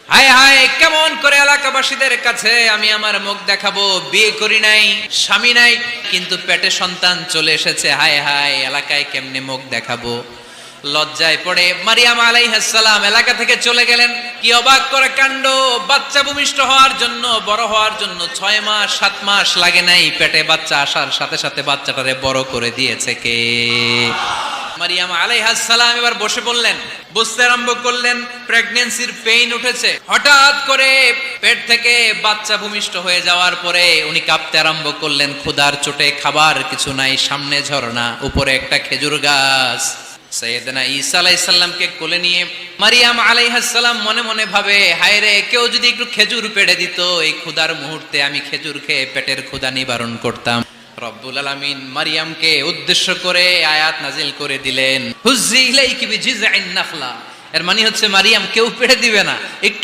হায় হায়, কেমন করে এলাকাবাসীদের কাছে আমি আমার মুখ দেখাবো? বিয়ে করি নাই, স্বামী নাই, কিন্তু পেটে সন্তান চলে এসেছে। হায় হায়, এলাকায় কেমনে মুখ দেখাবো? লজ্জায় পড়ে মারিয়াম আলাইহিস সালাম এলাকা থেকে চলে গেলেন। কি অবাক করে কাণ্ড! বাচ্চা ভূমিষ্ঠ হওয়ার জন্য, বড় হওয়ার জন্য 6 মাস 7 মাস লাগে নাই, পেটে বাচ্চা আসার সাথে সাথে বাচ্চাটারে বড় করে দিয়েছে কে? মারিয়াম আলাইহিস সালাম এবার বসে পড়লেন, বুঝতে আরম্ভ করলেন প্রেগন্যান্সির পেইন উঠেছে। হঠাৎ করে পেট থেকে বাচ্চা ভূমিষ্ঠ হয়ে যাওয়ার পরে উনি কাঁপতে আরম্ভ করলেন। ক্ষুধার চোটে খাবার কিছু নাই, সামনে ঝর্ণা, উপরে একটা খেজুর গাছ। সাইয়েদনা ঈসা আলাইহিস সালামকে কোলে নিয়ে মারিয়াম আলাইহিস সালাম মনে মনে ভাবে, হায় রে, কেউ যদি একটু খেজুর পেড়ে দিত, এই ক্ষুধার মুহূর্তে আমি খেজুর খেয়ে পেটের ক্ষুধা নিবারণ করতাম। রব্বুল আলামিন মারিয়ামকে উদ্দেশ্য করে আয়াত নাজিল করে দিলেন, হুজ্জি ইলাইকি বিজিযআইন নাখলা। এর মানে হচ্ছে মারিয়াম কেউ পেড়ে দিবে না, একটু